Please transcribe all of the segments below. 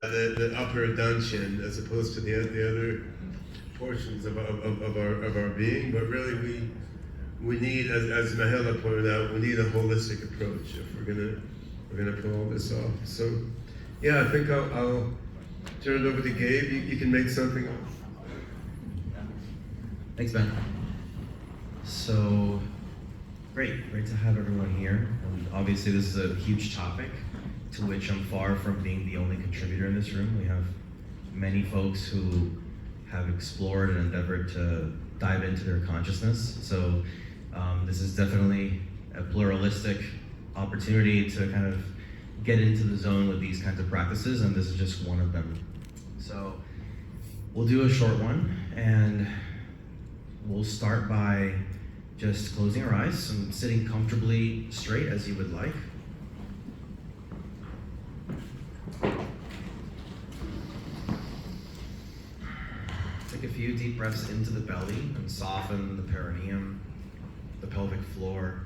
the upper dungeon as opposed to the other portions of our being, but really we need, as Mahela pointed out, we need a holistic approach if we're gonna pull all this off. So yeah, I think I'll turn it over to Gabe. You can make something up. Thanks, Ben. So great to have everyone here. And obviously this is a huge topic to which I'm far from being the only contributor in this room. We have many folks who have explored and endeavored to dive into their consciousness. So this is definitely a pluralistic opportunity to kind of get into the zone with these kinds of practices, and this is just one of them. So we'll do a short one, and we'll start by just closing our eyes and sitting comfortably straight as you would like. Take a few deep breaths into the belly and soften the perineum, the pelvic floor.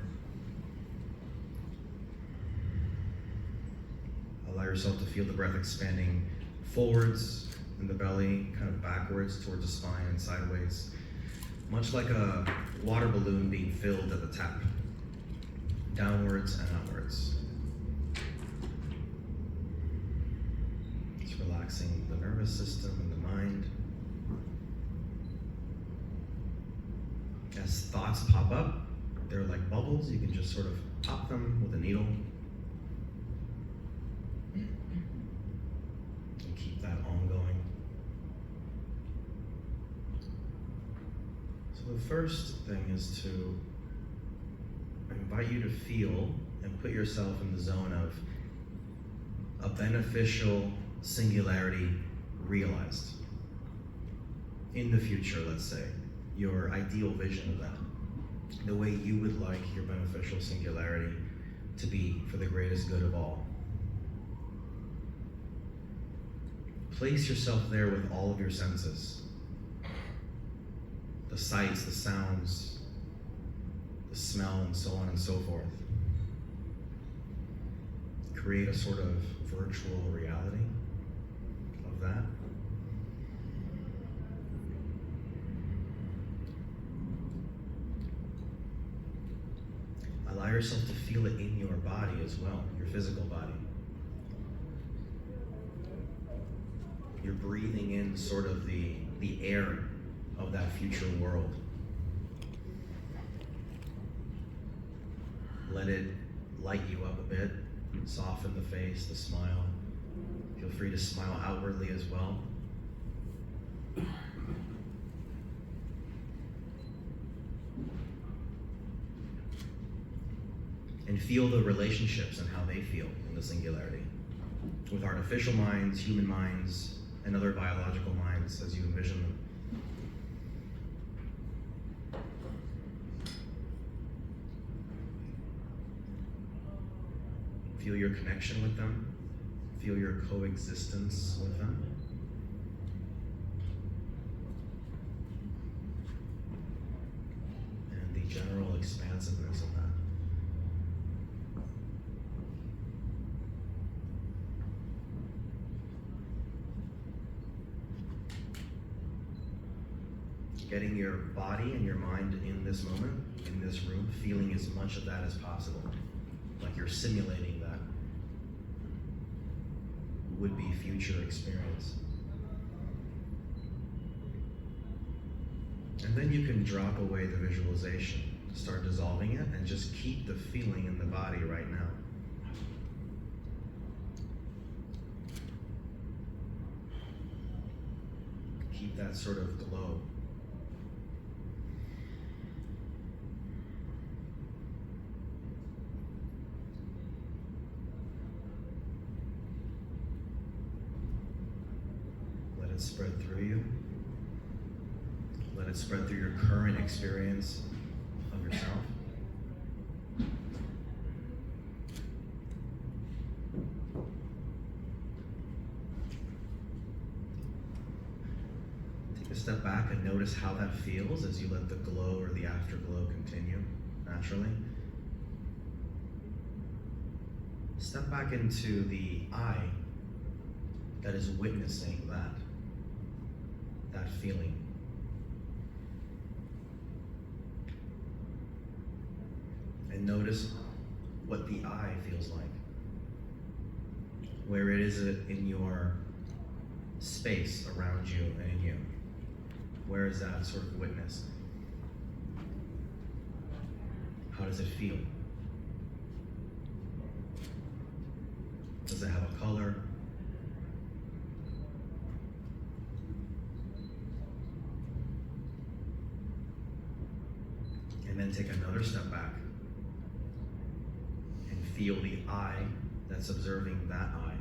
Allow yourself to feel the breath expanding forwards in the belly, kind of backwards towards the spine and sideways, much like a water balloon being filled at the tap, downwards and outwards. Just relaxing the nervous system and the mind. As thoughts pop up, they're like bubbles. You can just sort of pop them with a needle. And keep that ongoing. So the first thing is to invite you to feel and put yourself in the zone of a beneficial singularity realized. In the future, let's say, your ideal vision of that, the way you would like your beneficial singularity to be for the greatest good of all. Place yourself there with all of your senses. The sights, the sounds, the smell, and so on and so forth. Create a sort of virtual reality of that. Allow yourself to feel it in your body as well, your physical body. You're breathing in sort of the air of that future world. Let it light you up a bit, soften the face, the smile. Feel free to smile outwardly as well. And feel the relationships and how they feel in the singularity with artificial minds, human minds, and other biological minds as you envision them. Feel your connection with them. Feel your coexistence with them. And the general expansiveness of that. Getting your body and your mind in this moment, in this room, feeling as much of that as possible. Like you're simulating that would-be future experience. And then you can drop away the visualization, start dissolving it, and just keep the feeling in the body right now. Keep that sort of glow. Let it spread through you. Let it spread through your current experience of yourself. Take a step back and notice how that feels as you let the glow or the afterglow continue naturally. Step back into the eye that is witnessing that feeling. And notice what the I feels like. Where it is in your space around you and in you. Where is that sort of witness? How does it feel? Does it have a color? And then take another step back and feel the I that's observing that I.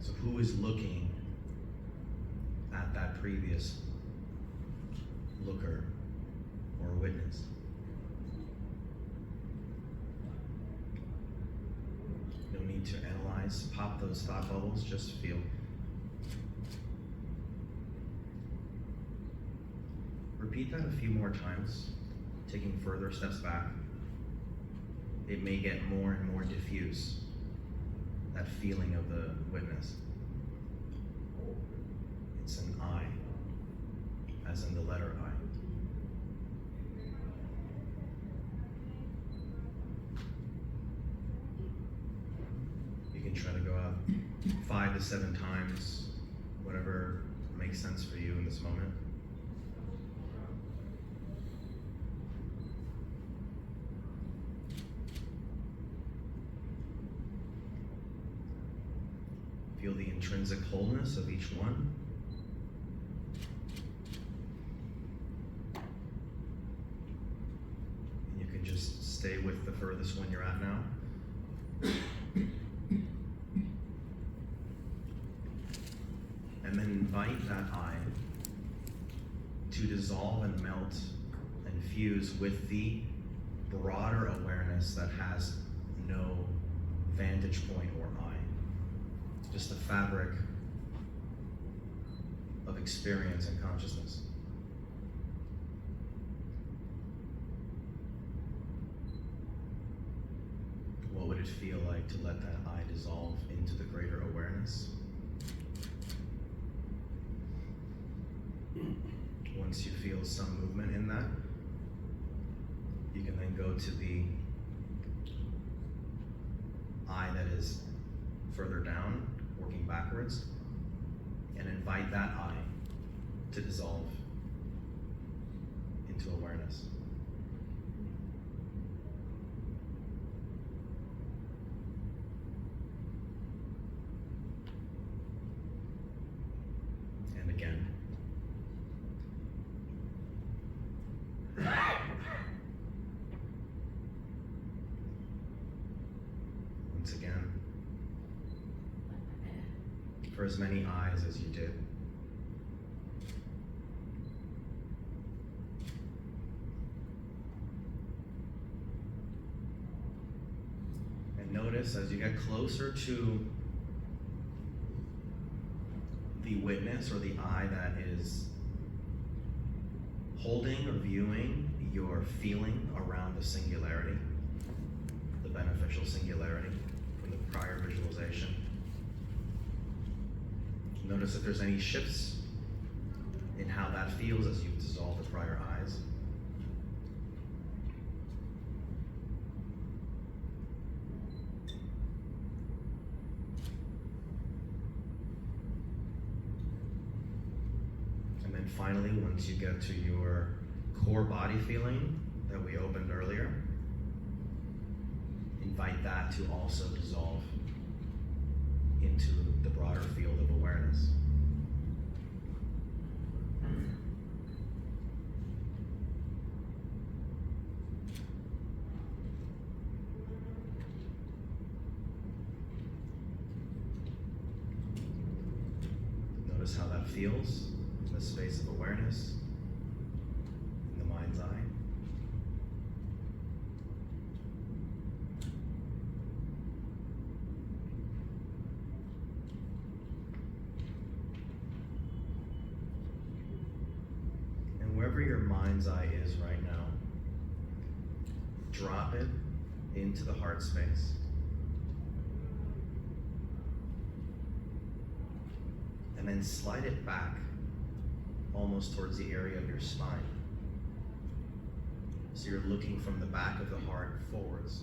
So who is looking at that previous looker or witness? No need to analyze, pop those thought bubbles, just feel. Repeat that a few more times, taking further steps back. It may get more and more diffuse, that feeling of the witness. It's an I, as in the letter I. You can try to go out 5 to 7 times, whatever makes sense for you in this moment. Feel the intrinsic wholeness of each one. And you can just stay with the furthest one you're at now. And then invite that I to dissolve and melt and fuse with the broader awareness that has no vantage point or I. Just the fabric of experience and consciousness. What would it feel like to let that I dissolve into the greater awareness? Once you feel some movement in that, you can then go to the I that is further down, working backwards, and invite that I to dissolve into awareness. And again. Once again. For as many eyes as you did. And notice as you get closer to the witness or the eye that is holding or viewing your feeling around the singularity, the beneficial singularity from the prior visualization. Notice if there's any shifts in how that feels as you dissolve the prior eyes. And then finally, once you get to your core body feeling that we opened earlier, invite that to also dissolve into the broader field of awareness. Notice how that feels in the space of awareness, in the mind's eye. Wherever your mind's eye is right now, drop it into the heart space. and then slide it back almost towards the area of your spine. So you're looking from the back of the heart forwards.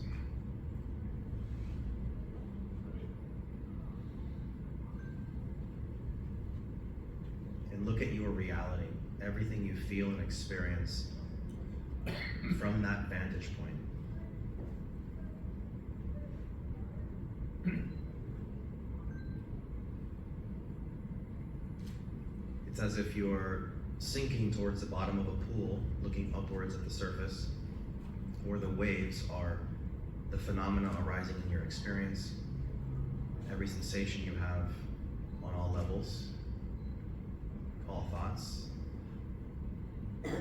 And look at your reality, everything you feel and experience from that vantage point. It's as if you're sinking towards the bottom of a pool, looking upwards at the surface, or the waves are the phenomena arising in your experience, every sensation you have on all levels, all thoughts. You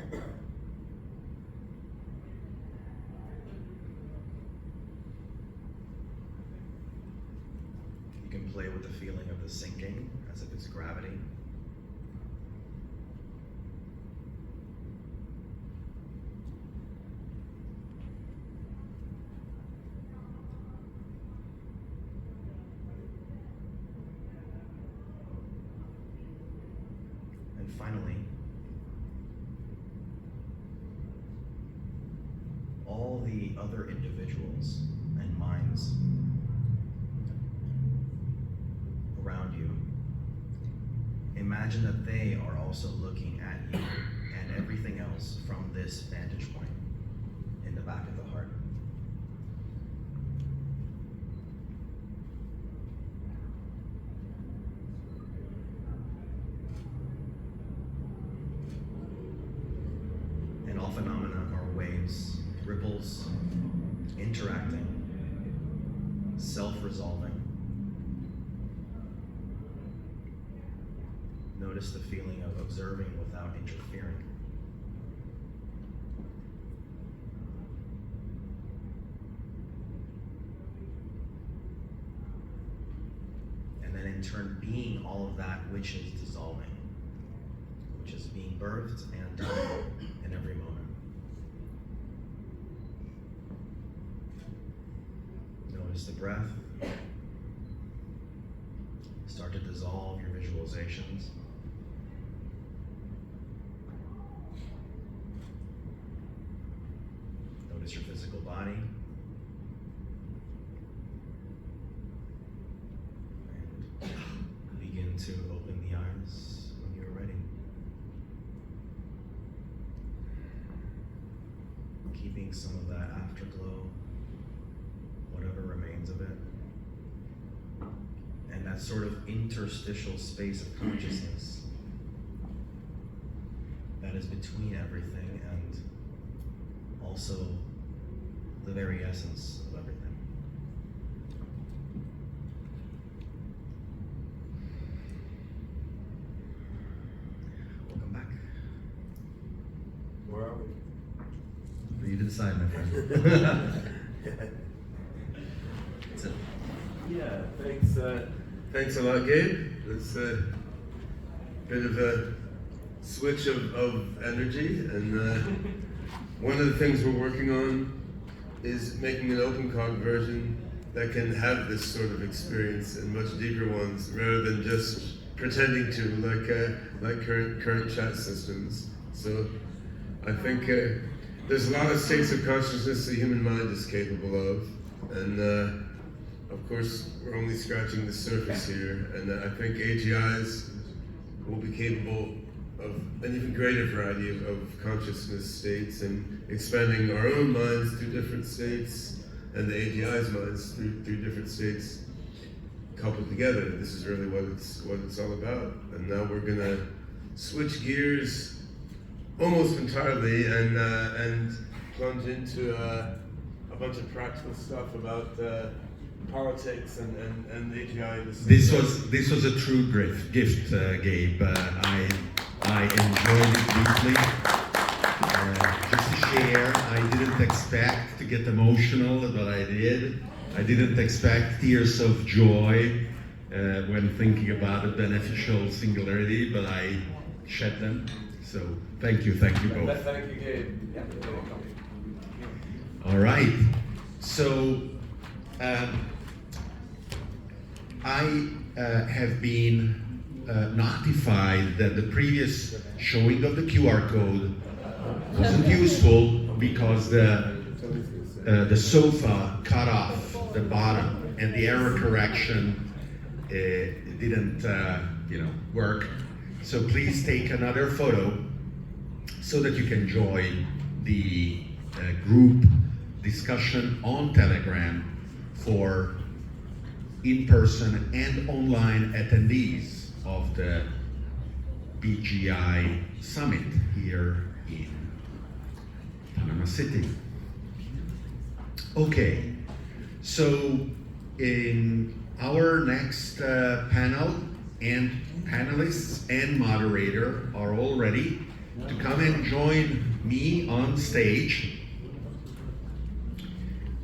can play with the feeling of the sinking as if it's gravity. And finally, all the other individuals and minds around you, imagine that they are also looking at you and everything else from this vantage point in the back of the heart. And all phenomena are waves, ripples, interacting, self-resolving. Notice the feeling of observing without interfering. And then in turn being all of that which is dissolving, which is being birthed and dying in every moment. Notice the breath. Start to dissolve your visualizations. Notice your physical body. And begin to open the eyes when you're ready. Keeping some of that afterglow, whatever remains of it. And that sort of interstitial space of consciousness that is between everything and also the very essence of everything. Welcome back. Where are we? For you to decide, my friend. That's it. Yeah, thanks. Thanks a lot, Gabe. It's a bit of a switch of energy, and one of the things we're working on is making an open version that can have this sort of experience and much deeper ones, rather than just pretending to, like current chat systems. So I think there's a lot of states of consciousness the human mind is capable of, and of course we're only scratching the surface here. And I think AGIs will be capable of an even greater variety of consciousness states, and expanding our own minds through different states and the AGI's minds through different states coupled together. This is really what it's all about. And now we're gonna switch gears almost entirely and plunge into a bunch of practical stuff about politics and AGI. This was a true gift, Gabe. I enjoyed it deeply. Just to share, I didn't expect to get emotional, but I did. I didn't expect tears of joy when thinking about a beneficial singularity, but I shed them. So thank you both. Thank you, Gabe. Yeah, you're welcome. All right. So I have been notified that the previous showing of the QR code wasn't useful because the sofa cut off the bottom and the error correction didn't work. So please take another photo so that you can join the group discussion on Telegram for in-person and online attendees of the BGI Summit here in Panama City. Okay, so in our next panel, and panelists and moderator are all ready to come and join me on stage.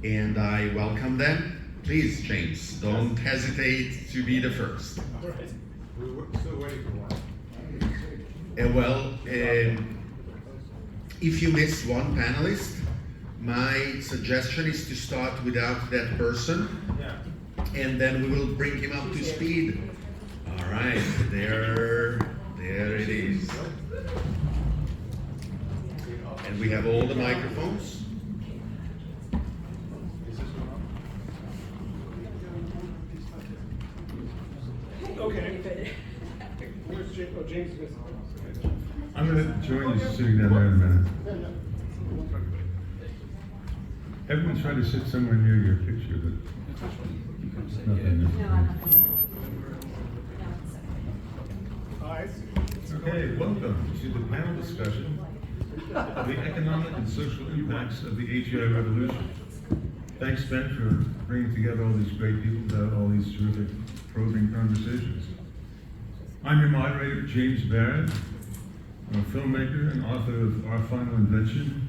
And I welcome them. Please, James, don't hesitate to be the first. All right. We're still waiting for one. If you miss one panelist, my suggestion is to start without that person, Yeah. and then we will bring him up to speed. All right, there it is. And we have all the microphones. Is this one on? Okay. Where's James? Oh, James is missing. I'm going to join you sitting down there in a minute. Everyone try to sit somewhere near your picture, but nothing. I see. Okay, welcome to the panel discussion of the economic and social impacts of the AGI revolution. Thanks, Ben, for bringing together all these great people to have all these terrific probing conversations. I'm your moderator, James Barrett. I'm a filmmaker and author of Our Final Invention.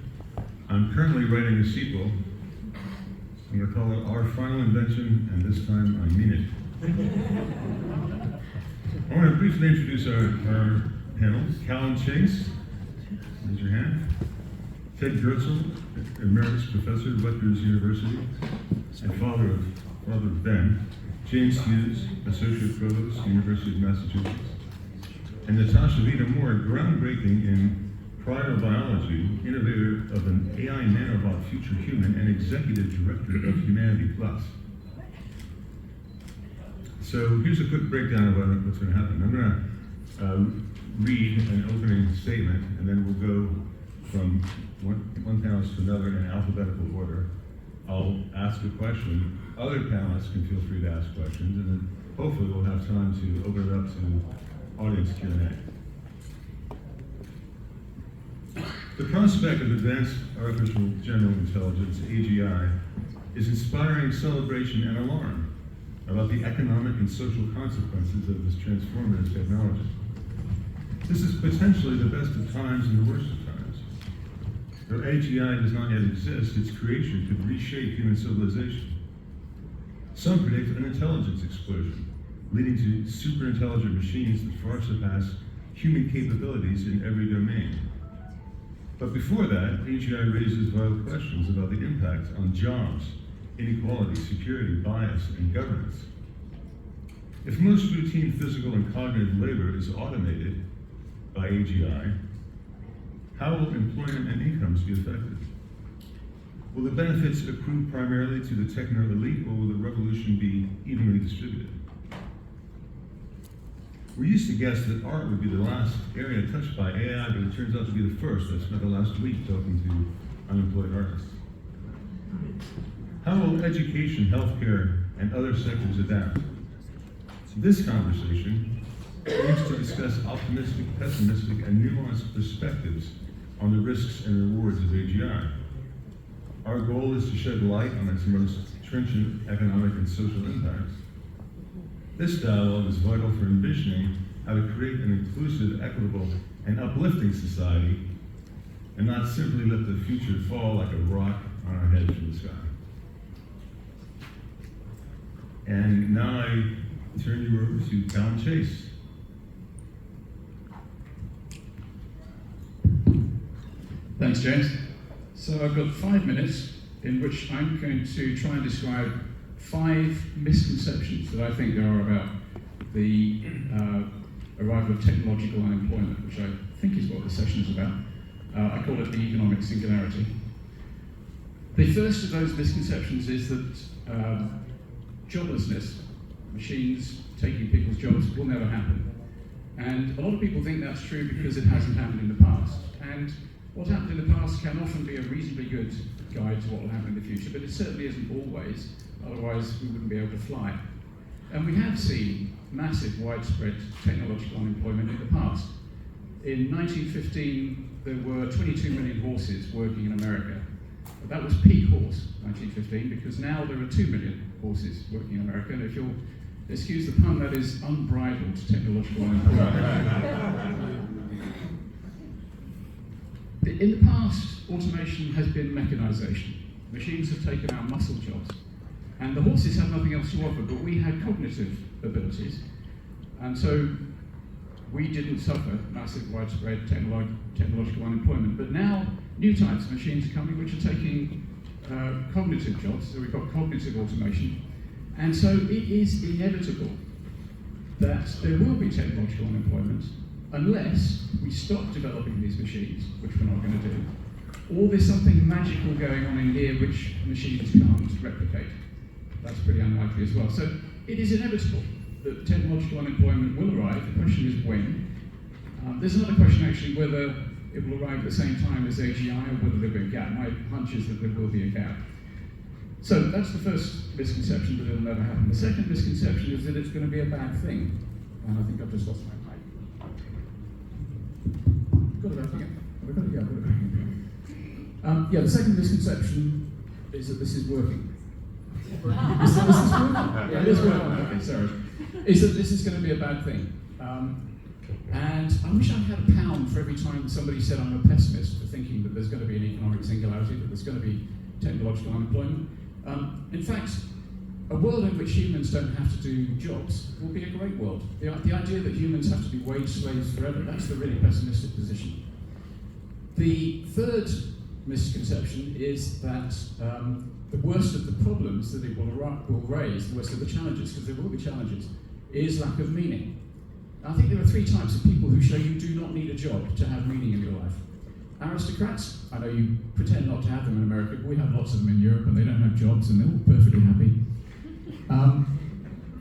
I'm currently writing a sequel. I'm going to call it Our Final Invention, and this time I mean it. I want to briefly introduce our panel. Callan Chase, raise your hand. Ted Gertzel, Emeritus Professor at Rutgers University and father of Ben. James Hughes, Associate Provost, University of Massachusetts. And Natasha Vita Moore, groundbreaking in cryobiology, innovator of an AI nanobot Future Human, and executive director of Humanity Plus. So here's a quick breakdown of what's going to happen. I'm going to read an opening statement, and then we'll go from one panelist to another in alphabetical order. I'll ask a question. Other panelists can feel free to ask questions, and then hopefully we'll have time to open it up to audience Q&A. The prospect of advanced artificial general intelligence, AGI, is inspiring celebration and alarm about the economic and social consequences of this transformative technology. This is potentially the best of times and the worst of times. Though AGI does not yet exist, its creation could reshape human civilization. Some predict an intelligence explosion, leading to super-intelligent machines that far surpass human capabilities in every domain. But before that, AGI raises vital questions about the impact on jobs, inequality, security, bias, and governance. If most routine physical and cognitive labor is automated by AGI, how will employment and incomes be affected? Will the benefits accrue primarily to the techno-elite, or will the revolution be evenly distributed? We used to guess that art would be the last area touched by AI, but it turns out to be the first. I spent the last week talking to unemployed artists. How will education, healthcare, and other sectors adapt? This conversation aims to discuss optimistic, pessimistic, and nuanced perspectives on the risks and rewards of AGI. Our goal is to shed light on its most trenchant economic and social impacts. This dialogue is vital for envisioning how to create an inclusive, equitable, and uplifting society, and not simply let the future fall like a rock on our head from the sky. And now I turn you over to Callan Chase. Thanks, James. So I've got 5 minutes in which I'm going to try and describe 5 misconceptions that I think there are about the drive of technological unemployment, which I think is what the session is about. I call it the economic singularity. The first of those misconceptions is that joblessness, machines taking people's jobs, will never happen. And a lot of people think that's true because it hasn't happened in the past. And what happened in the past can often be a reasonably good guide to what will happen in the future, but it certainly isn't always, otherwise we wouldn't be able to fly. And we have seen massive, widespread technological unemployment in the past. In 1915, there were 22 million horses working in America. But that was peak horse, 1915, because now there are 2 million horses working in America, and if you'll excuse the pun, that is unbridled technological unemployment. In the past, automation has been mechanization. Machines have taken our muscle jobs. And the horses have nothing else to offer, but we had cognitive abilities. And so we didn't suffer massive, widespread technological unemployment. But now, new types of machines are coming which are taking cognitive jobs. So we've got cognitive automation. And so it is inevitable that there will be technological unemployment unless we stop developing these machines, which we're not going to do, or there's something magical going on in here which machines can't replicate. That's pretty unlikely as well. So it is inevitable that technological unemployment will arrive. The question is when. There's another question actually whether it will arrive at the same time as AGI or whether there'll be a gap. My hunch is that there will be a gap. So that's the first misconception, that it'll never happen. The second misconception is that it's going to be a bad thing. And I think I've just lost my mic. Got it back again. Have I got it? Yeah, I've got it back again. The second misconception is that this is working. This is working? Yeah, it is working. Okay, sorry. Is that this is going to be a bad thing. And I wish I had a pound for every time somebody said I'm a pessimist for thinking that there's going to be an economic singularity, that there's going to be technological unemployment. In fact, a world in which humans don't have to do jobs will be a great world. The idea that humans have to be wage slaves forever, that's the really pessimistic position. The third misconception is that the worst of the problems that it will raise, the worst of the challenges, because there will be challenges, is lack of meaning. I think there are three types of people who show you do not need a job to have meaning in your life. Aristocrats, I know you pretend not to have them in America, but we have lots of them in Europe and they don't have jobs and they're all perfectly happy.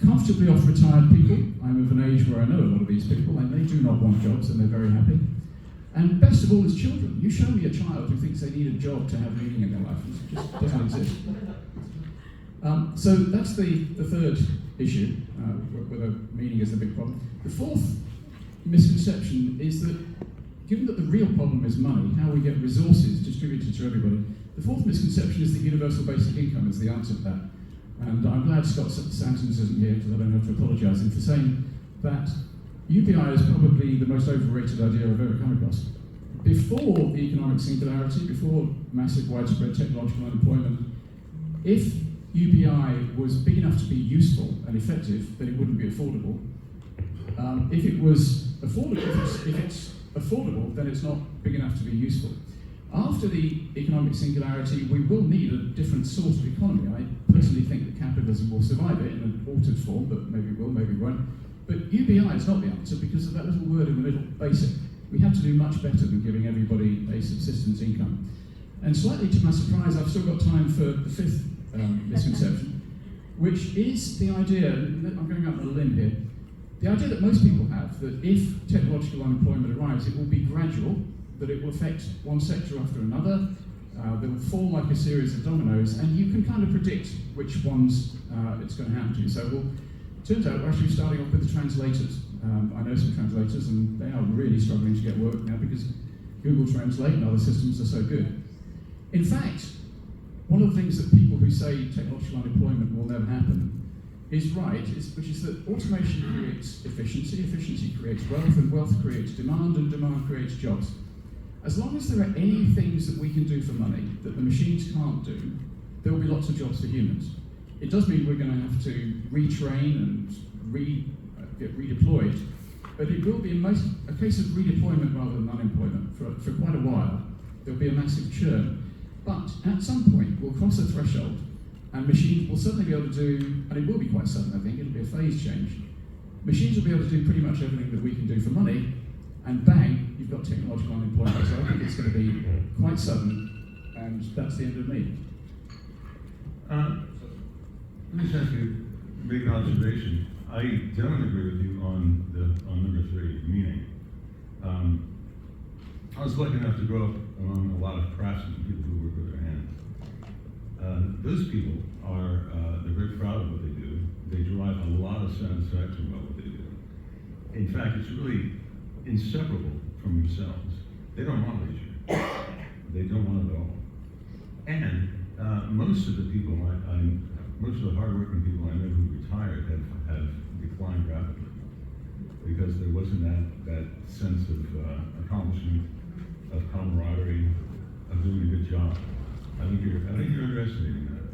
Comfortably off retired people, I'm of an age where I know a lot of these people and they do not want jobs and they're very happy. And best of all is children. You show me a child who thinks they need a job to have meaning in their life. It just doesn't exist. So that's the third issue, whether meaning is the big problem. The fourth misconception is that given that the real problem is money, how we get resources distributed to everybody, the fourth misconception is that universal basic income is the answer to that. And I'm glad Scott Sampson isn't here because I don't have to apologise him for saying that UBI is probably the most overrated idea I've ever come across. Before the economic singularity, before massive widespread technological unemployment, if UBI was big enough to be useful and effective, then it wouldn't be affordable. If it was affordable, if it's affordable, then it's not big enough to be useful. After the economic singularity, we will need a different sort of economy. I personally think that capitalism will survive it in an altered form, but maybe it will, maybe it won't. But UBI is not the answer because of that little word in the middle, basic. We have to do much better than giving everybody a subsistence income. And slightly to my surprise, I've still got time for the fifth misconception, which is the idea, I'm going out on a limb here, the idea that most people have, that if technological unemployment arrives, it will be gradual, that it will affect one sector after another, that will fall like a series of dominoes, and you can kind of predict which ones it's going to happen to. So it turns out we're actually starting off with the translators. I know some translators, and they are really struggling to get work now because Google Translate and other systems are so good. In fact, one of the things that people who say technological unemployment will never happen is right, which is that automation creates efficiency, efficiency creates wealth, and wealth creates demand, and demand creates jobs. As long as there are any things that we can do for money that the machines can't do, there will be lots of jobs for humans. It does mean we're going to have to retrain and get redeployed, but it will be a case of redeployment rather than unemployment for quite a while. There'll be a massive churn. But at some point, we'll cross a threshold, and machines will suddenly be able to do, and it will be quite sudden, I think, it'll be a phase change, machines will be able to do pretty much everything that we can do for money, and bang, you've got technological unemployment. So I think it's going to be quite sudden, and that's the end of me. Let me just ask you, make an observation. I don't agree with you on number 3, meaning. I was lucky enough to grow up among a lot of craftsmen, people who work with their hands. Those people are they're very proud of what they do. They derive a lot of satisfaction about what they do. In fact, it's really inseparable from themselves. They don't want leisure. They don't want it at all. And most of the people most of the hardworking people I know who retired have declined rapidly because there wasn't that sense of accomplishment, of camaraderie, of doing a good job. I think you're underestimating that.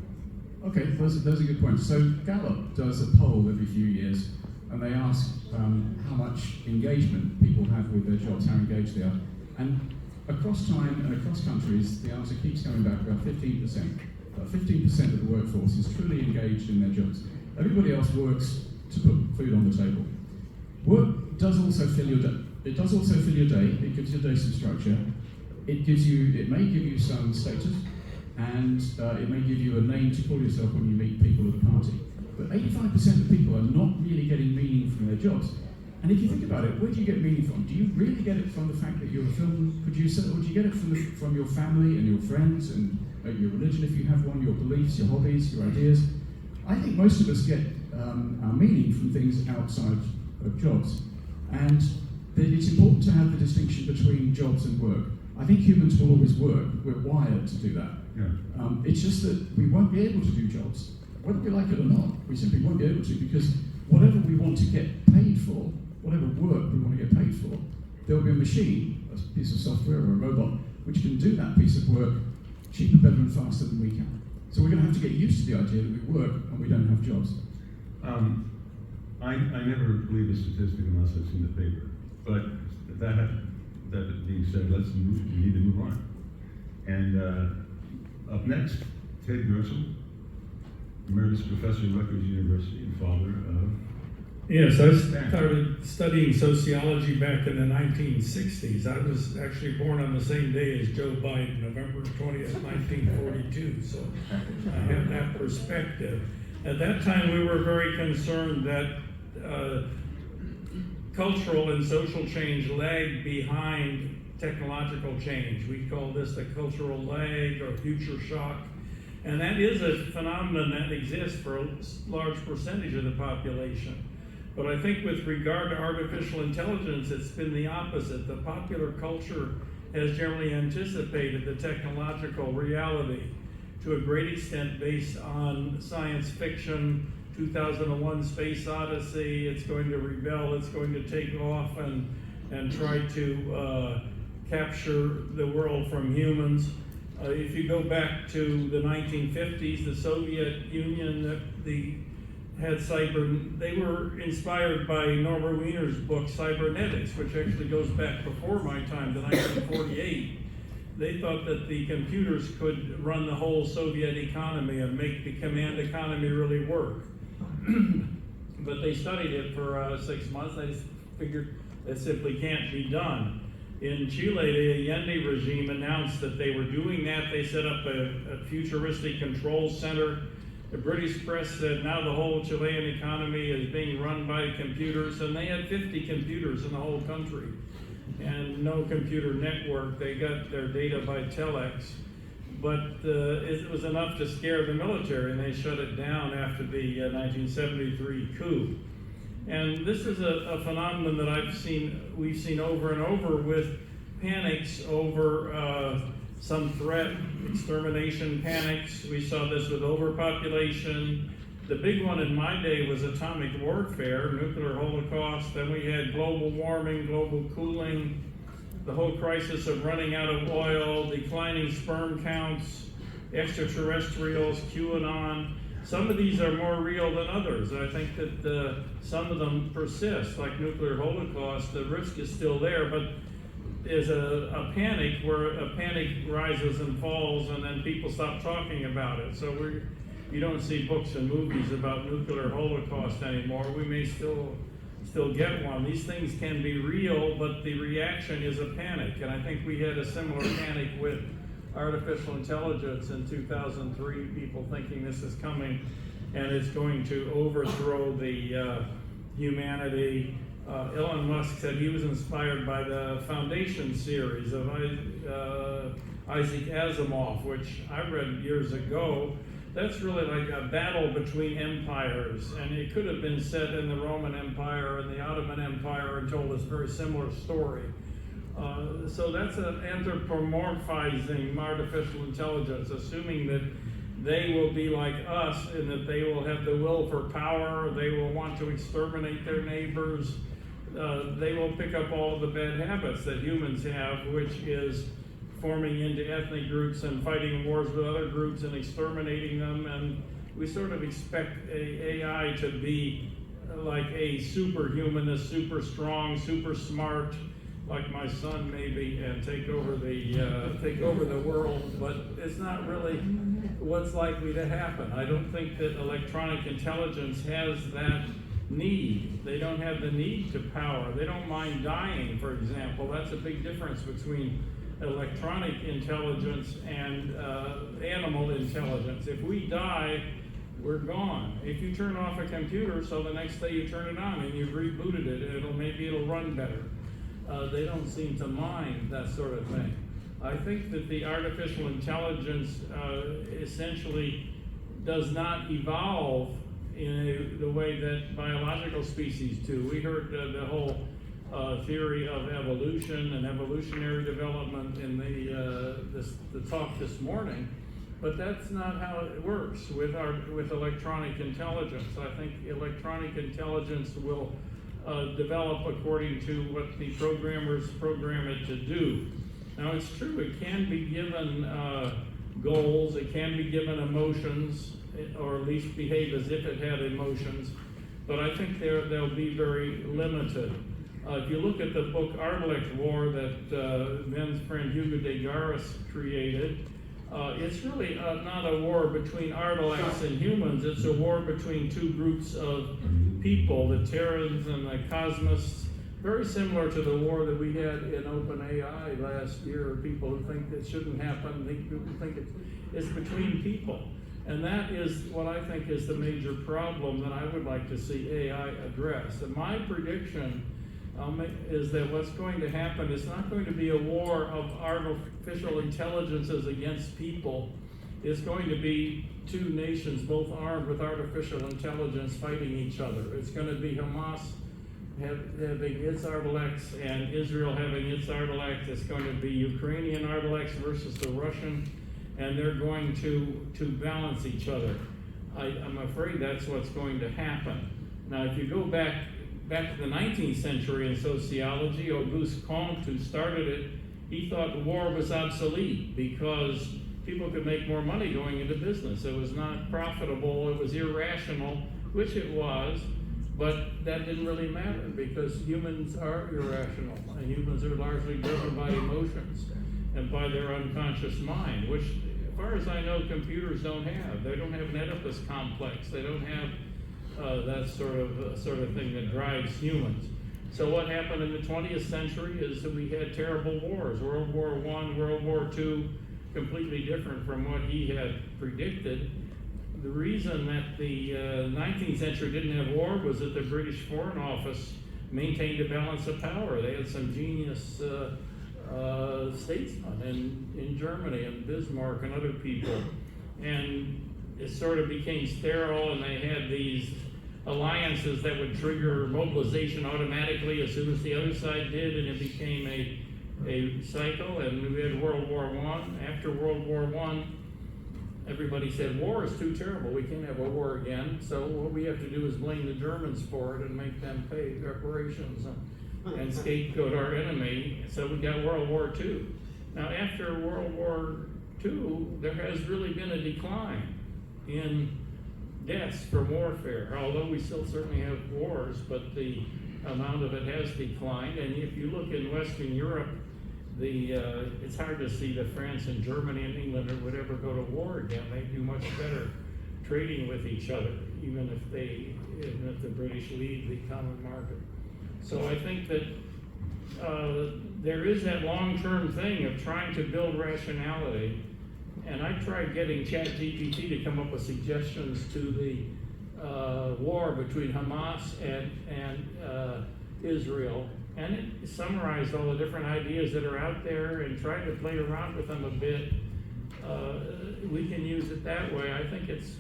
Okay, those are good points. So Gallup does a poll every few years, and they ask how much engagement people have with their jobs, how engaged they are. And across time and across countries, the answer keeps coming back about 15%. About 15% of the workforce is truly engaged in their jobs. Everybody else works to put food on the table. Work does also fill your day. It does also fill your day. It gives your day some structure. It may give you some status, and it may give you a name to call yourself when you meet people at a party. But 85% of people are not really getting meaning from their jobs. And if you think about it, where do you get meaning from? Do you really get it from the fact that you're a film producer, or do you get it from your family and your friends and your religion, if you have one, your beliefs, your hobbies, your ideas? I think most of us get our meaning from things outside of jobs. And it's important to have the distinction between jobs and work. I think humans will always work. We're wired to do that. Yeah. It's just that we won't be able to do jobs, whether we like it or not. We simply won't be able to, because whatever we want to get paid for, whatever work we want to get paid for, there will be a machine, a piece of software or a robot, which can do that piece of work cheaper, better, and faster than we can. So we're going to have to get used to the idea that we work and we don't have jobs. I never believe a statistic unless I've seen the paper. But that being said, we need to move on. And up next, Ted Gersel, Emeritus Professor at Rutgers University and father of... Yes, I started studying sociology back in the 1960s. I was actually born on the same day as Joe Biden, November 20th, 1942, so I have that perspective. At that time, we were very concerned that cultural and social change lagged behind technological change. We call this the cultural lag or future shock. And that is a phenomenon that exists for a large percentage of the population. But I think with regard to artificial intelligence, it's been the opposite. The popular culture has generally anticipated the technological reality to a great extent based on science fiction, 2001 Space Odyssey. It's going to rebel, it's going to take off and try to capture the world from humans. If you go back to the 1950s, the Soviet Union, they were inspired by Norbert Wiener's book, Cybernetics, which actually goes back before my time, to 1948. They thought that the computers could run the whole Soviet economy and make the command economy really work. But they studied it for 6 months. They figured it simply can't be done. In Chile, the Allende regime announced that they were doing that. They set up a futuristic control center. The British press said now the whole Chilean economy is being run by computers, and they had 50 computers in the whole country and no computer network. They got their data by telex, but it was enough to scare the military, and they shut it down after the 1973 coup. And this is a phenomenon that we've seen over and over with panics over some threat, extermination panics. We saw this with overpopulation. The big one in my day was atomic warfare, nuclear holocaust. Then we had global warming, global cooling, the whole crisis of running out of oil, declining sperm counts, extraterrestrials, QAnon. Some of these are more real than others. I think that some of them persist, like nuclear holocaust. The risk is still there, but there's a panic where a panic rises and falls, and then people stop talking about it. So you don't see books and movies about nuclear holocaust anymore. We may still still get one. These things can be real, but the reaction is a panic. And I think we had a similar panic with artificial intelligence in 2003, people thinking this is coming and it's going to overthrow the humanity. Elon Musk said he was inspired by the Foundation series of Isaac Asimov, which I read years ago. That's really like a battle between empires, and it could have been set in the Roman Empire and the Ottoman Empire and told us a very similar story. So that's an anthropomorphizing artificial intelligence, assuming that they will be like us and that they will have the will for power, they will want to exterminate their neighbors, they will pick up all the bad habits that humans have, which is forming into ethnic groups and fighting wars with other groups and exterminating them. And we sort of expect AI to be like a superhuman, a super strong, super smart, like my son maybe, and take over the world. But it's not really what's likely to happen. I don't think that electronic intelligence has that need. They don't have the need to power. They don't mind dying, for example. That's a big difference between electronic intelligence and animal intelligence. If we die, we're gone. If you turn off a computer, so the next day you turn it on and you've rebooted it, maybe it'll run better. They don't seem to mind that sort of thing. I think that the artificial intelligence essentially does not evolve in the way that biological species do. We heard the whole theory of evolution and evolutionary development in the talk this morning, but that's not how it works with electronic intelligence. I think electronic intelligence will develop according to what the programmers program it to do. Now it's true, it can be given goals, it can be given emotions, or at least behave as if it had emotions, but I think they'll be very limited. If you look at the book Ardalek's War that Ben's friend Hugo de Garis created, it's really not a war between Ardaleks and humans, it's a war between two groups of people, the Terrans and the Cosmists, very similar to the war that we had in OpenAI last year, people who think it shouldn't happen, people who think it's between people. And that is what I think is the major problem that I would like to see AI address. And my prediction is that what's going to happen is not going to be a war of artificial intelligences against people. It's going to be two nations, both armed with artificial intelligence, fighting each other. It's going to be Hamas having its Ardaleks and Israel having its Ardaleks. It's going to be Ukrainian Ardaleks versus the Russian, and they're going to balance each other. I'm afraid that's what's going to happen. Now, if you go back to the 19th century in sociology, Auguste Comte, who started it, he thought war was obsolete because people could make more money going into business. It was not profitable, it was irrational, which it was, but that didn't really matter because humans are irrational and humans are largely driven by emotions and by their unconscious mind, which, as far as I know, computers don't have. They don't have an Oedipus complex. They don't have that sort of thing that drives humans. So what happened in the 20th century is that we had terrible wars. World War I, World War II, completely different from what he had predicted. The reason that the 19th century didn't have war was that the British Foreign Office maintained a balance of power. They had some genius statesmen in Germany and Bismarck and other people. And it sort of became sterile, and they had these alliances that would trigger mobilization automatically as soon as the other side did, and it became a cycle. And we had World War I. After World War I, everybody said, war is too terrible, we can't have a war again, so what we have to do is blame the Germans for it and make them pay reparations and scapegoat our enemy. So we got World War II. Now, after World War II, there has really been a decline in deaths from warfare, although we still certainly have wars, but the amount of it has declined. And if you look in Western Europe, it's hard to see that France and Germany and England would ever go to war again. They do much better trading with each other, even if the British leave the common market. So I think that there is that long-term thing of trying to build rationality. And I tried getting ChatGPT to come up with suggestions to the war between Hamas and Israel. And it summarized all the different ideas that are out there and tried to play around with them a bit. We can use it that way. I think it's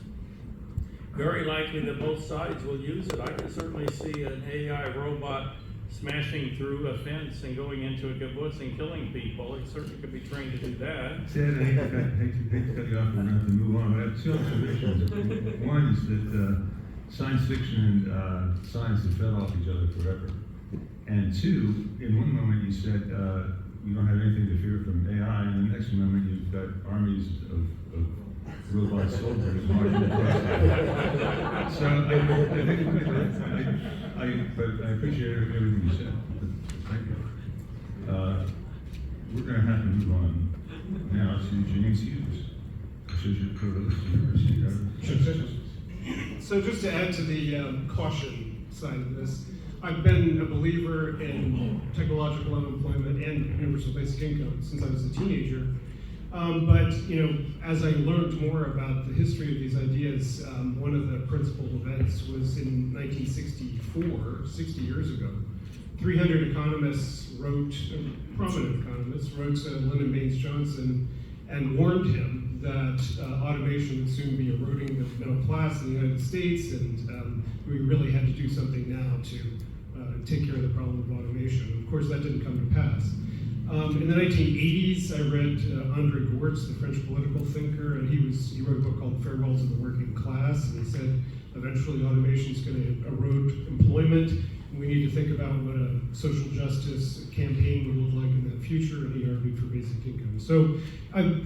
very likely that both sides will use it. I can certainly see an AI robot smashing through a fence and going into a kibbutz and killing people. It certainly could be trained to do that. Ted, I hate to cut you off, we're going to have to move on. I have two observations. One is that science fiction and science have fed off each other forever. And two, in one moment you said you don't have anything to fear from AI, and the next moment you've got armies of robot soldiers marching across. So I think but I appreciate everything you said. Thank you. We're going to have to move on now to James Hughes, Associate Provost, University of So just to add to the caution side of this, I've been a believer in technological unemployment and universal basic income since I was a teenager. But as I learned more about the history of these ideas, one of the principal events was in 1964, 60 years ago. 300 economists wrote, prominent economists, wrote to Lyndon Baines Johnson and warned him that automation would soon be eroding the middle class in the United States, and we really had to do something now to take care of the problem of automation. Of course, that didn't come to pass. In the 1980s, I read Andre Gortz, the French political thinker, and he wrote a book called Farewell to the Working Class, and he said eventually automation is going to erode employment, and we need to think about what a social justice campaign would look like in the future, and he argued for basic income. So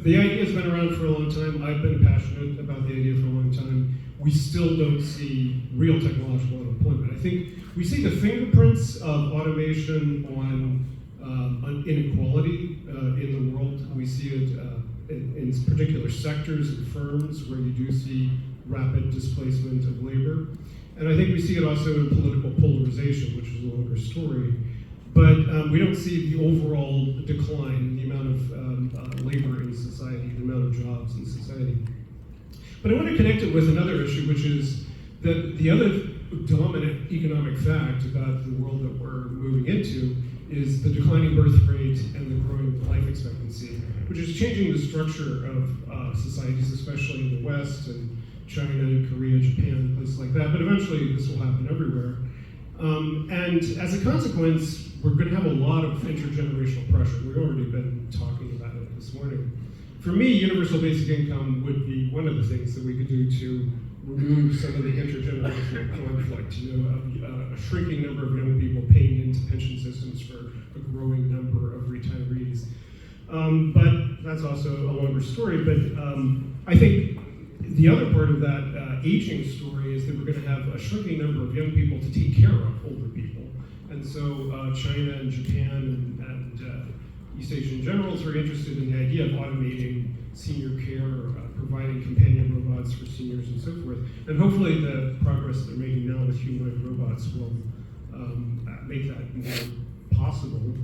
the idea has been around for a long time. I've been passionate about the idea for a long time. We still don't see real technological unemployment. I think we see the fingerprints of automation on inequality in the world. We see it in particular sectors and firms where you do see rapid displacement of labor. And I think we see it also in political polarization, which is a longer story. But we don't see the overall decline in the amount of labor in society, the amount of jobs in society. But I want to connect it with another issue, which is that the other dominant economic fact about the world that we're moving into is the declining birth rate and the growing life expectancy, which is changing the structure of societies, especially in the West and China, Korea, Japan, places like that. But eventually this will happen everywhere. And as a consequence, we're going to have a lot of intergenerational pressure. We've already been talking about it this morning. For me, universal basic income would be one of the things that we could do to remove some of the intergenerational conflict, a shrinking number of young people paying into pension systems for a growing number of retirees. But that's also a longer story. But I think the other part of that aging story is that we're going to have a shrinking number of young people to take care of older people. And so China and Japan and East Asian generals are interested in the idea of automating senior care, providing companion robots for seniors and so forth. And hopefully the progress they're making now with humanoid robots will make that more possible.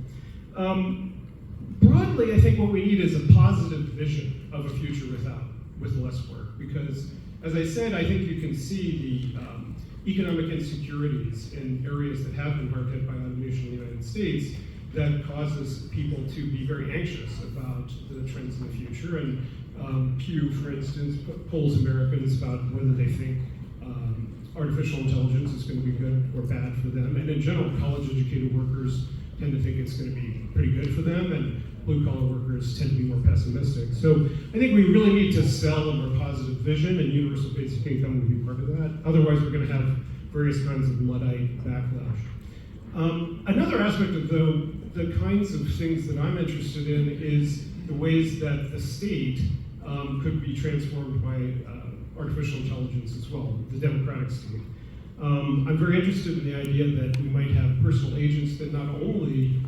Broadly, I think what we need is a positive vision of a future with less work. Because, as I said, I think you can see the economic insecurities in areas that have been hard hit by automation in the United States that causes people to be very anxious about the trends in the future. And Pew, for instance, polls Americans about whether they think artificial intelligence is going to be good or bad for them. And in general, college-educated workers tend to think it's going to be pretty good for them, and blue-collar workers tend to be more pessimistic. So I think we really need to sell a more positive vision, and universal basic income would be part of that. Otherwise, we're going to have various kinds of Luddite backlash. Another aspect of the kinds of things that I'm interested in is the ways that the state could be transformed by artificial intelligence as well, the democratic state. I'm very interested in the idea that we might have personal agents that not only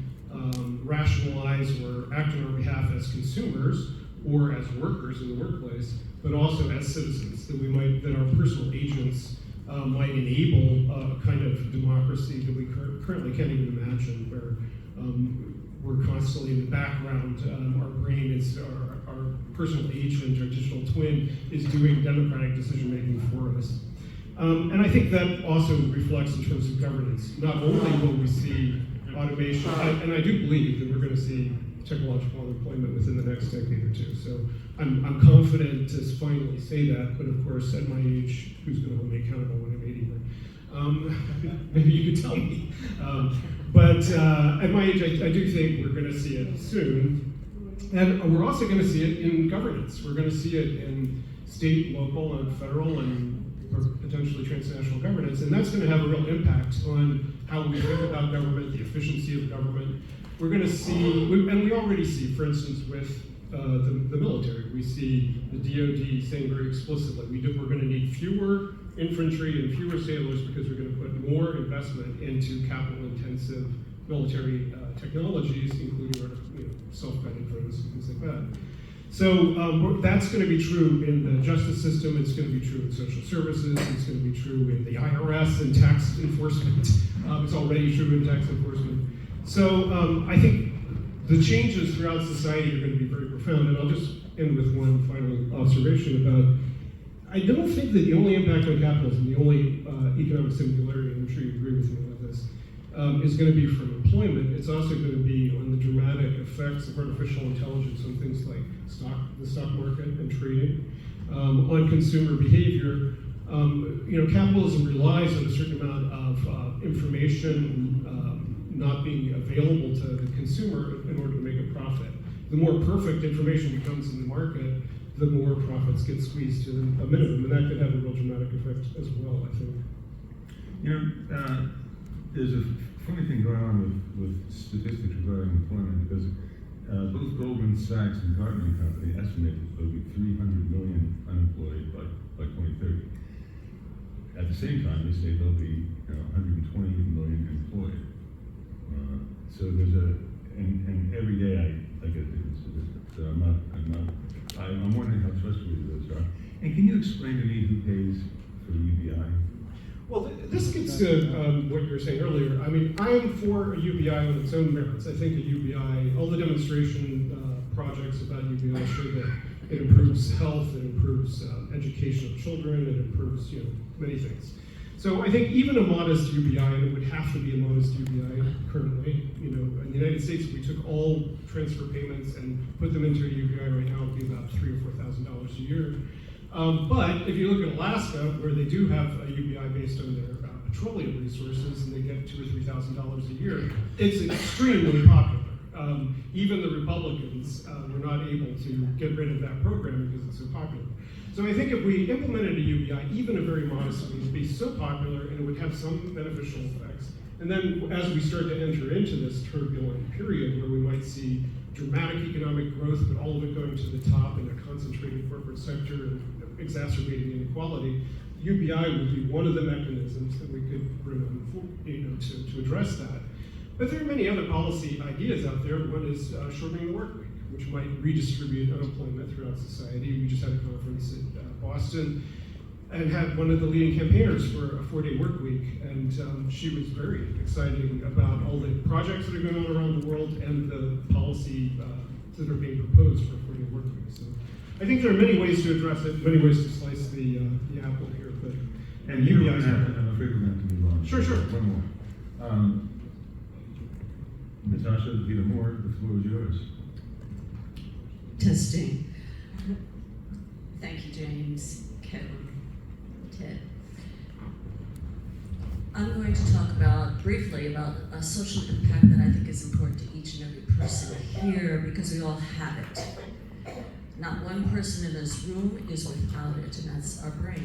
rationalize or act on our behalf as consumers or as workers in the workplace, but also as citizens, that our personal agents might enable a kind of democracy that we currently can't even imagine, where we're constantly in the background. Our brain is our personal agent, our digital twin is doing democratic decision making for us. And I think that also reflects in terms of governance. Not only will we see automation, and I do believe that we're going to see technological unemployment within the next decade or two. So I'm confident to finally say that, but of course at my age, who's going to hold me accountable when I'm 80? Maybe you could tell me. But at my age, I do think we're going to see it soon. And we're also going to see it in governance. We're going to see it in state, local, and federal, and potentially transnational governance. And that's going to have a real impact on how we think about government, the efficiency of government. We're going to see, and we already see, for instance, with the military, we see the DoD saying very explicitly, we're going to need fewer infantry and fewer sailors because we're going to put more investment into capital-intensive military technologies, including self-guided drones and things like that. So that's going to be true in the justice system, it's going to be true in social services, it's going to be true in the IRS and tax enforcement. It's already true in tax enforcement. So I think the changes throughout society are going to be very profound, and I'll just end with one final observation about, I don't think that the only impact on capitalism, the only economic singularity, and I'm sure you agree with me on this, is going to be from employment. It's also going to be on the dramatic effects of artificial intelligence on things like the stock market and trading, on consumer behavior. Capitalism relies on a certain amount of information not being available to the consumer in order to make a profit. The more perfect information becomes in the market, the more profits get squeezed to a minimum, and that could have a real dramatic effect as well, I think. There's a funny thing going on with statistics regarding employment, because both Goldman Sachs and Gartner Company estimate that there'll be 300 million unemployed by 2030. At the same time, they say there'll be 120 million employed. So there's and every day I get different statistics. So I'm wondering how trustworthy those are. And can you explain to me who pays for UBI? Well, this gets to what you were saying earlier. I mean, I am for a UBI on its own merits. I think a UBI, all the demonstration projects about UBI show that it improves health, it improves education of children, it improves many things. So I think even a modest UBI, and it would have to be a modest UBI currently, in the United States, if we took all transfer payments and put them into a UBI right now, it would be about $3,000 or $4,000 a year. But if you look at Alaska, where they do have a UBI based on their petroleum resources, and they get $2,000 or $3,000 a year, it's extremely popular. Even the Republicans were not able to get rid of that program because it's so popular. So I think if we implemented a UBI, even a very modest one, it would be so popular and it would have some beneficial effects. And then as we start to enter into this turbulent period where we might see dramatic economic growth, but all of it going to the top in a concentrated corporate sector and exacerbating inequality, UBI would be one of the mechanisms that we could bring on to address that. But there are many other policy ideas out there. One is shortening the work week, which might redistribute unemployment throughout society. We just had a conference in Boston and had one of the leading campaigners for a 4-day work week, and she was very excited about all the projects that are going on around the world and the policy that are being proposed for a 4-day work week. So I think there are many ways to address it, many ways to slice the apple here. But and UBI, I'm afraid we're going to move on. Sure. One more. Natasha, Peter Moore, the floor is yours. Testing. Thank you, James, Kevin, Ted. I'm going to talk briefly about a social impact that I think is important to each and every person here, because we all have it. Not one person in this room is without it, and that's our brain.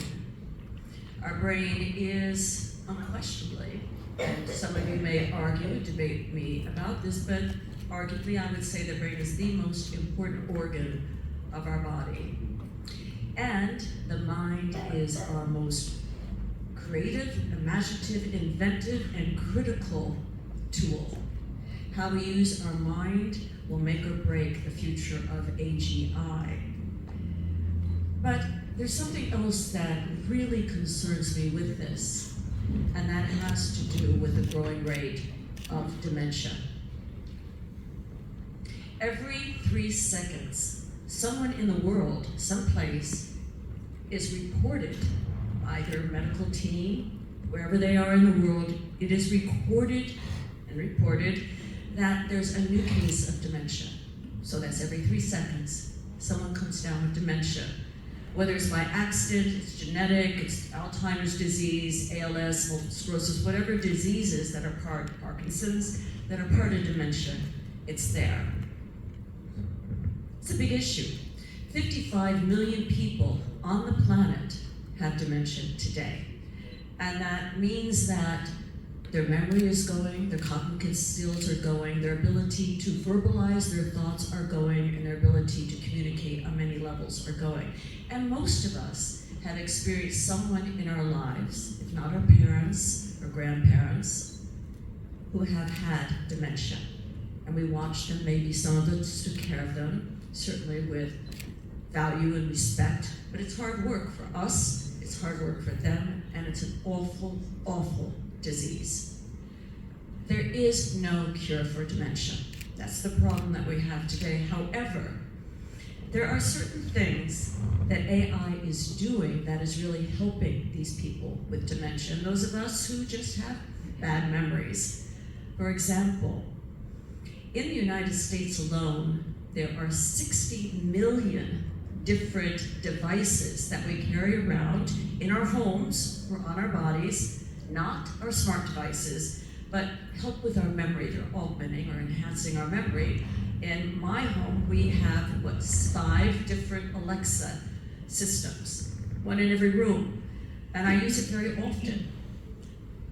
Our brain is unquestionably, and some of you may argue and debate me about this, but arguably I would say the brain is the most important organ of our body. And the mind is our most creative, imaginative, inventive, and critical tool. How we use our mind will make or break the future of AGI. But there's something else that really concerns me with this, and that has to do with the growing rate of dementia. Every 3 seconds, someone in the world, someplace, is reported, either a medical team, wherever they are in the world, it is recorded and reported that there's a new case of dementia. So that's every 3 seconds, someone comes down with dementia. Whether it's by accident, it's genetic, it's Alzheimer's disease, ALS, multiple sclerosis, whatever diseases that are part of Parkinson's, that are part of dementia, it's there. It's a big issue. 55 million people on the planet have dementia today. And that means that their memory is going, their cognitive skills are going, their ability to verbalize their thoughts are going, and their ability to communicate on many levels are going. And most of us have experienced someone in our lives, if not our parents or grandparents, who have had dementia. And we watched them, maybe some of us took care of them, certainly with value and respect, but it's hard work for us, it's hard work for them, and it's an awful, awful disease. There is no cure for dementia. That's the problem that we have today. However, there are certain things that AI is doing that is really helping these people with dementia, and those of us who just have bad memories. For example, in the United States alone, there are 60 million different devices that we carry around in our homes or on our bodies, not our smart devices, but help with our memory. They're augmenting or enhancing our memory. In my home, we have, 5 different Alexa systems, one in every room. And I use it very often,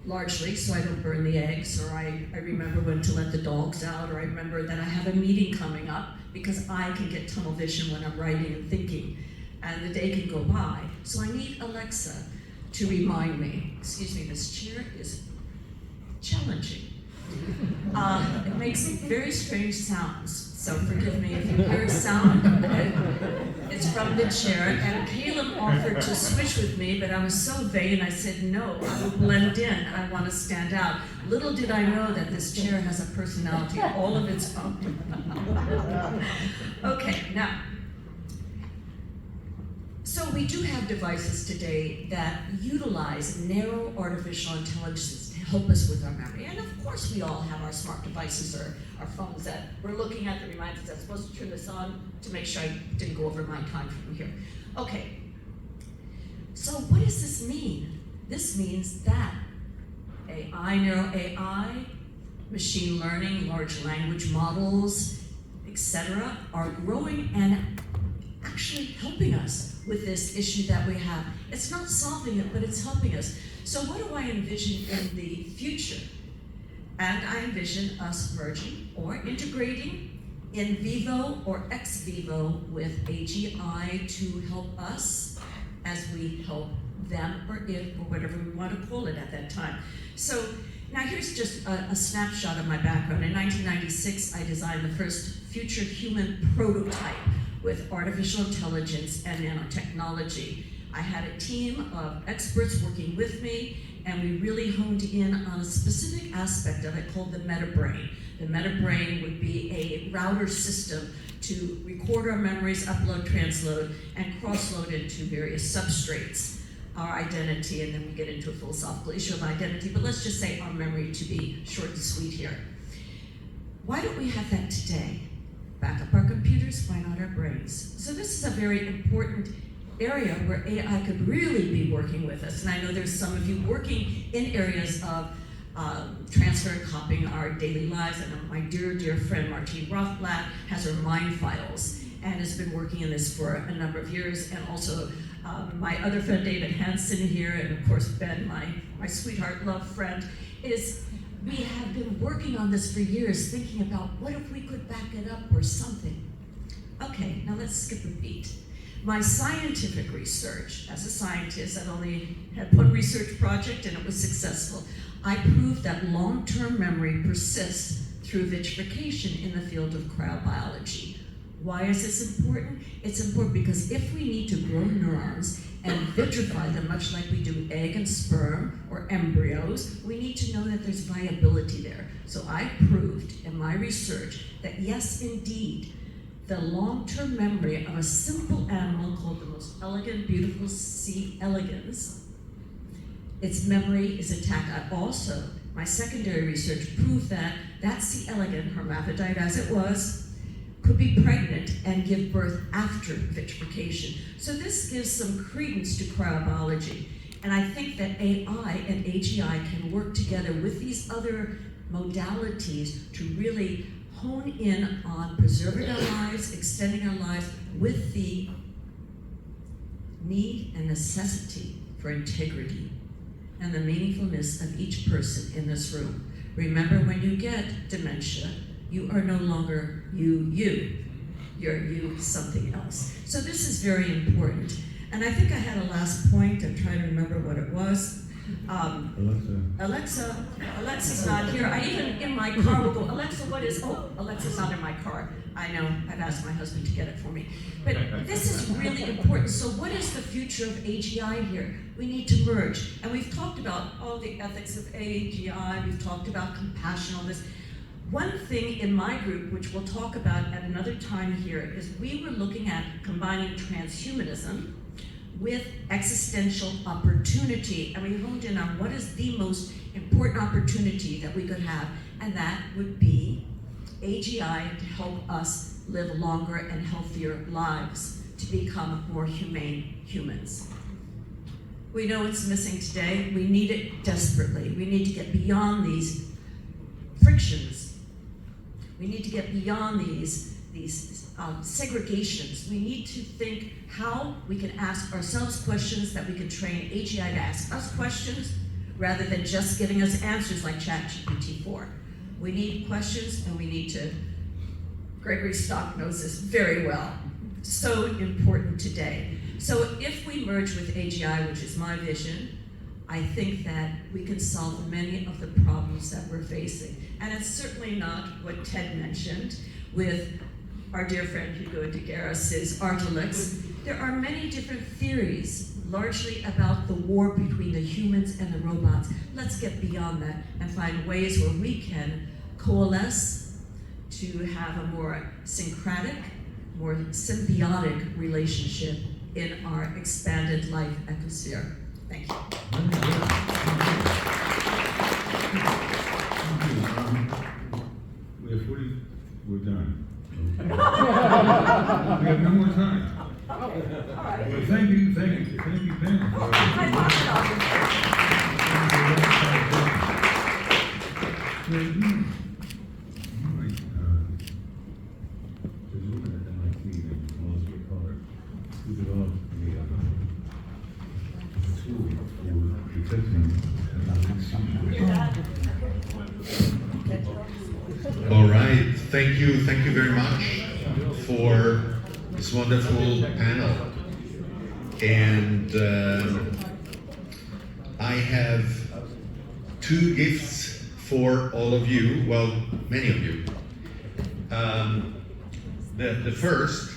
largely so I don't burn the eggs, or I remember when to let the dogs out, or I remember that I have a meeting coming up, because I can get tunnel vision when I'm writing and thinking, and the day can go by. So I need Alexa to remind me. Excuse me, this chair is challenging. It makes very strange sounds, so forgive me if you hear a sound. It's from the chair, and Caleb offered to switch with me, but I was so vain, I said, no, I will blend in, I want to stand out. Little did I know that this chair has a personality all of its own. Okay, now, so we do have devices today that utilize narrow artificial intelligence to help us with our memory. And of course we all have our smart devices or our phones that we're looking at that reminds us I'm supposed to turn this on to make sure I didn't go over my time from here. Okay, so what does this mean? This means that AI, narrow AI, machine learning, large language models, etc., are growing and actually helping us with this issue that we have. It's not solving it, but it's helping us. So what do I envision in the future? And I envision us merging or integrating in vivo or ex vivo with AGI to help us as we help them or it or whatever we want to call it at that time. So now here's just a snapshot of my background. In 1996, I designed the first future human prototype with artificial intelligence and nanotechnology. I had a team of experts working with me, and we really honed in on a specific aspect of it called the metabrain. The metabrain would be a router system to record our memories, upload, transload, and crossload into various substrates, our identity, and then we get into a philosophical issue of identity, but let's just say our memory to be short and sweet here. Why don't we have that today? Back up our computers, why not our brains? So this is a very important area where AI could really be working with us. And I know there's some of you working in areas of transfer and copying our daily lives. I know my dear, dear friend Martine Rothblatt has her mind files and has been working in this for a number of years. And also my other friend David Hansen here, and of course Ben, my sweetheart, love friend, we have been working on this for years, thinking about what if we could back it up or something. Okay, now let's skip a beat. My scientific research, as a scientist, I've only had one research project and it was successful. I proved that long-term memory persists through vitrification in the field of cryobiology. Why is this important? It's important because if we need to grow neurons and vitrify them, much like we do egg and sperm or embryos, we need to know that there's viability there. So I proved in my research that yes, indeed, the long-term memory of a simple animal called the most elegant, beautiful C. elegans, its memory is intact. I also, my secondary research proved that that C. elegans, hermaphrodite as it was, could be pregnant and give birth after vitrification. So this gives some credence to cryobiology. And I think that AI and AGI can work together with these other modalities to really hone in on preserving our lives, extending our lives with the need and necessity for integrity and the meaningfulness of each person in this room. Remember, when you get dementia, you are no longer you. You're you something else. So this is very important. And I think I had a last point. I'm trying to remember what it was. Alexa's not here. I even in my car will go, Alexa, what is, oh, Alexa's not in my car. I know, I've asked my husband to get it for me. But this is really important. So what is the future of AGI here? We need to merge. And we've talked about all the ethics of AGI. We've talked about compassion, all this. One thing in my group, which we'll talk about at another time here, is we were looking at combining transhumanism with existential opportunity. And we honed in on what is the most important opportunity that we could have, and that would be AGI to help us live longer and healthier lives, to become more humane humans. We know it's missing today. We need it desperately. We need to get beyond these frictions. We need to get beyond these segregations. We need to think how we can ask ourselves questions, that we can train AGI to ask us questions, rather than just giving us answers like ChatGPT-4. We need questions, and we need to, Gregory Stock knows this very well, so important today. So if we merge with AGI, which is my vision, I think that we can solve many of the problems that we're facing. And it's certainly not what Ted mentioned with our dear friend Hugo de Garris's Artilix. There are many different theories, largely about the war between the humans and the robots. Let's get beyond that and find ways where we can coalesce to have a more syncretic, more symbiotic relationship in our expanded life ecosphere. Thank you. We have 40, we're done. We have no more time. Well, thank you, Pam. There's a woman at MIT named Elizabeth Carter who developed a tool for detecting All right, thank you very much for this wonderful panel. And I have two gifts for all of you, well, many of you. The first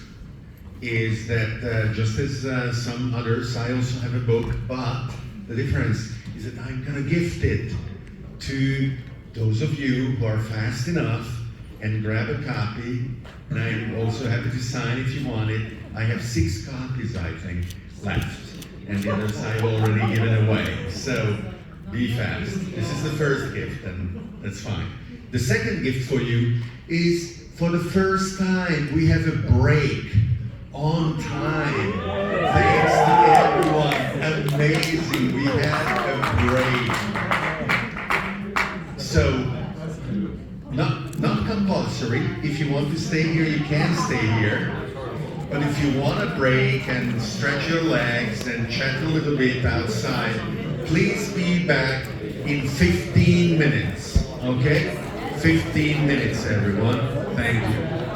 is that just as some others, I also have a book, but the difference is that I'm gonna gift it to those of you who are fast enough and grab a copy, and I'm also happy to sign if you want it. I have 6 copies, I think, left, and the others I've already given away, so be fast. This is the first gift, and that's fine. The second gift for you is, for the first time, we have a break on time. Thanks to everyone, amazing, we had a break. So, not compulsory. If you want to stay here, you can stay here. But if you want a break and stretch your legs and chat a little bit outside, please be back in 15 minutes, okay? 15 minutes, everyone. Thank you.